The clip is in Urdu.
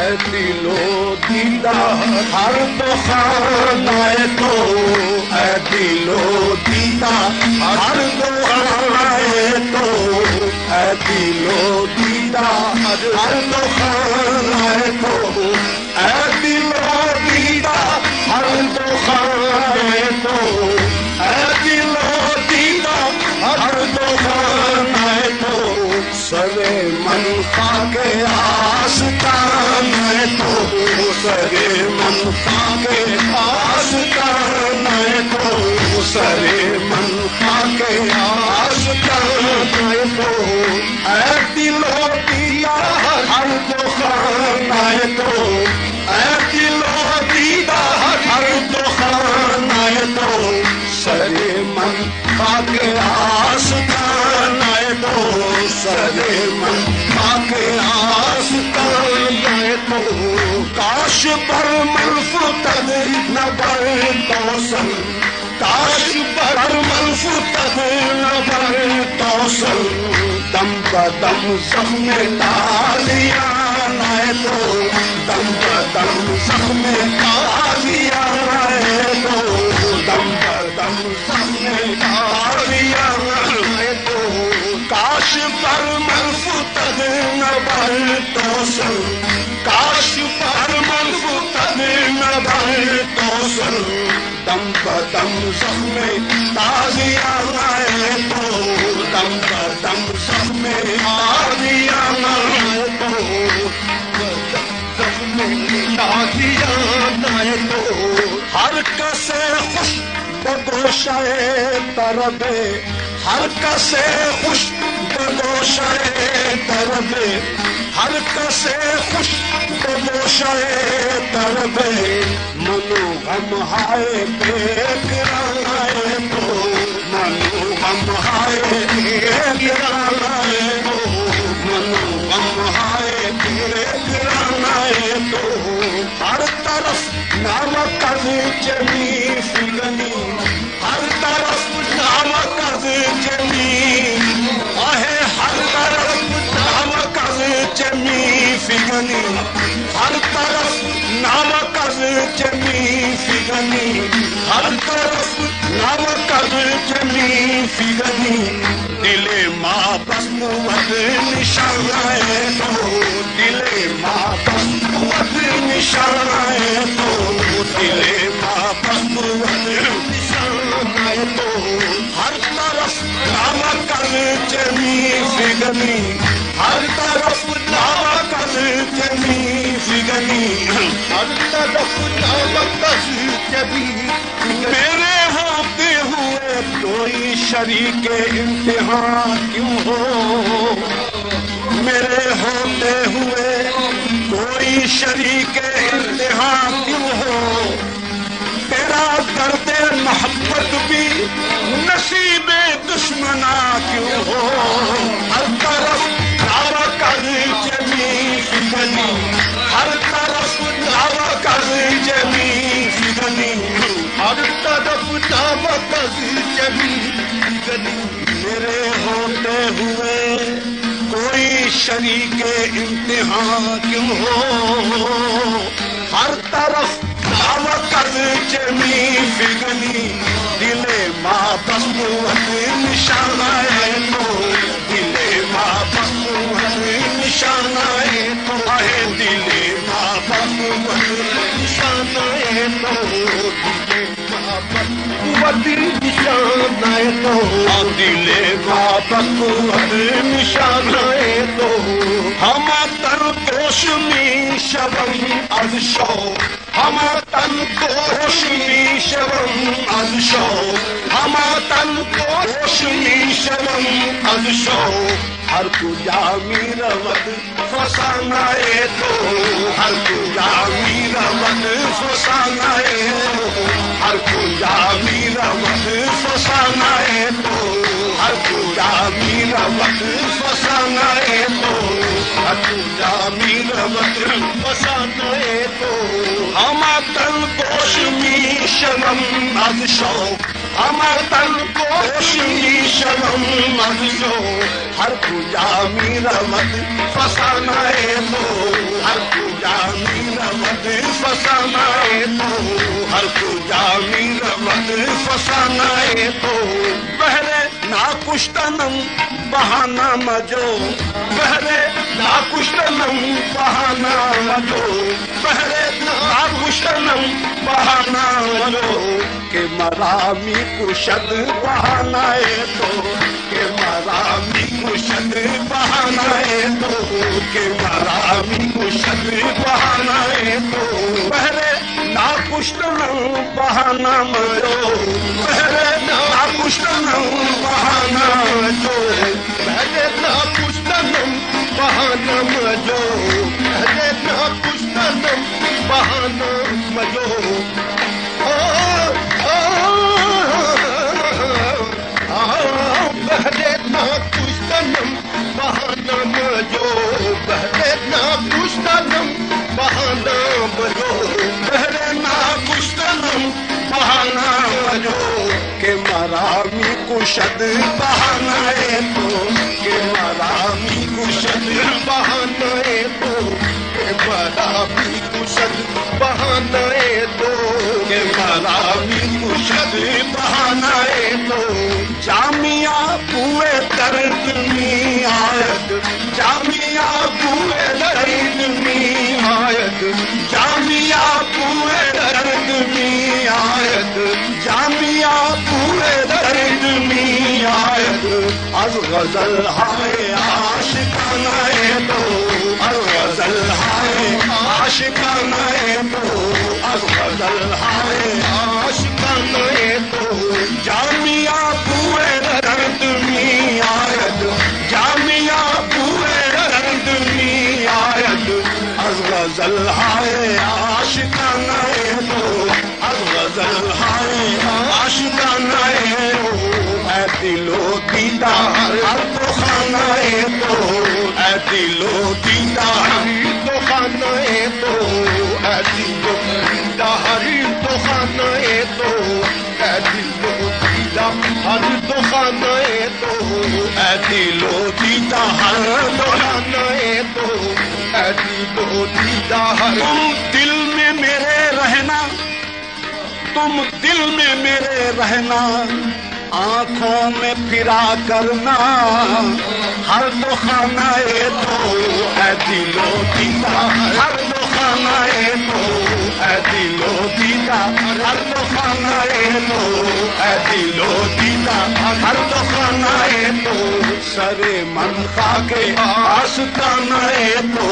اے دلو دیدہ ہر دو خانہ تو، اے دلو دیدہ ہر دو خانہ تو، اے دلو دیدہ ہر دو خانہ تو، اے دلو دیدہ ہر دو خانہ تو، اے دلو دیدہ ہر دو خانہ تو، سرے منفا کے آستان تو، سرے منفا کے آستان تو، سرے منفا کے آستان تو، اے دلو دیدہ ہر دو خانہ تو، اے دلو دیدہ ہر دو خانہ تو، سرے منفا کے آستان تو، سرے منفا کے آستان تو، کاش بر منفتد نہ بر توسل، کاش بر منفتد نہ بر توسل، دم بدم زخم تازیان تو، دم بدم زخم تازیان تو، دم بدم زخم تازیان تو، کاش بر منفتد نہ بر توسل، کاش بر منفتد نہ بر توسل، دم بدم زخم تازیان تو، دم بدم زخم تازیان تو، زخم تازیان تو، ہر کسے خوش بگوشہ طرب، ہر کسے خوش بگوشہ طرب، ہر کسے خوش بگوشہ طرب، منو غم ہائے بیکرانہ تو، منو غم ہائے بیکرانہ تو، منو غم ہائے بیکرانہ تو، ہر طرف نامک از جمی فگنی، ہر طرف نامک از جمی آہے، ہر طرف نامک از جمی فگنی، ہر طرف نامک از جمی فگنی، ہر طرف نامک از جمی فگنی، دل ماں بست ود نشانہ تو، دل ماں بست ود نشانہ تو، دل ماں بست ود نشانہ تو، ہر طرف نامک از جمی فگنی، ہر طرف نامک از جمی فگنی، ہر طرف نامک از جمی فگنی، میرے ہوتے ہوئے کوئی شریک امتحان کیوں ہو، میرے ہوتے ہوئے کوئی شریک امتحان کیوں ہو، تیرا درد محبت بھی نصیب دشمنا کیوں ہو، ہر طرف نامک از جمی فگنی، ہر طرف نامک از جمی فگنی، ہر طرف نامک از جمی فگنی، میرے ہوتے ہوئے کوئی شریک امتحان کیوں ہو، ہر طرف نامک از جمی فگنی، دل ماں بست ود نشانہ تو، دل ماں بست ود نشانہ تو، ہے دل ماں بست ود نشانہ تو، دل ماں بست ود نشانہ تو، دل ماں بست ود نشانہ تو، ہم تن پوش می شوم از شوق، ہم تن پوش می شوم از شوق، ہم تن پوش می شوم از شوق، ہر کجا می رود فسانہ تو، ہر کجا می رود فسانہ تو، ہر کجا می رود فسانہ تو، ہر کجا می رود فسانہ تو، ہر کجا می رود فسانہ تو، ہم تن پوش می شوم از شوق، ہم تن پوش می شوم از شوق، ہر کجا می رود فسانہ تو، ہر کجا کشتنم بہانہ مجو بہرے نا کشتنم بہانہ مجو بہرے نا کشتنم بہانہ مجو کہ مرامی کشد بہانہ تو کہ مرامی کشد بہانہ تو کہ مرامی کشد بہانہ تو بہرے نا کشتنم بہانہ مجو بہرے نا کشتنم بہانہ مجو بہرے نا کشتنم بہانہ مجو بہرے نا کشتنم بہانہ مجو بہرے نا کشتنم بہانہ مجو بہرے نا کشتنم بہانہ مجو بہرے نا کشتنم بہانہ مجو کہ مرامی کشد بہانہ تو کہ مرامی کشد بہانہ تو کہ مرامی کشد بہانہ تو کہ مرامی کشد بہانہ تو جامعہ بوئے درد می آیت جامعہ بوئے درد می آیت جامعہ بوئے درد می آیت جامعہ بوئے درد می آیت از غزل ہائے عاشقانہ تو از غزل ہائے عاشقانہ تو از غزل ہائے عاشقانہ تو جامعہ بوئے درد می آیت جامعہ بوئے درد می آیت از غزل ہائے عاشقانہ تو از غزل ہائے عاشقانہ تو اے دل و دیدار ہر تو خانہ تو اے دل و دیدار تو خانہ تو اے دل و دیدار تو خانہ تو اے دل و ہر تو خانہ تو اے دل و دیدہ ہر تو خانہ تو اے دل و دیدہ ہر تم دل میں میرے رہنا تم دل میں میرے رہنا آنکھوں میں پھرا کرنا ہر تو خانہ تو اے دل و دیدہ ہر تو خانہ تو اے دل و دیدہ ہر تو خانہ تو اے دل و دیدہ ہر تو خانہ تو سر من خاک آستانہ تو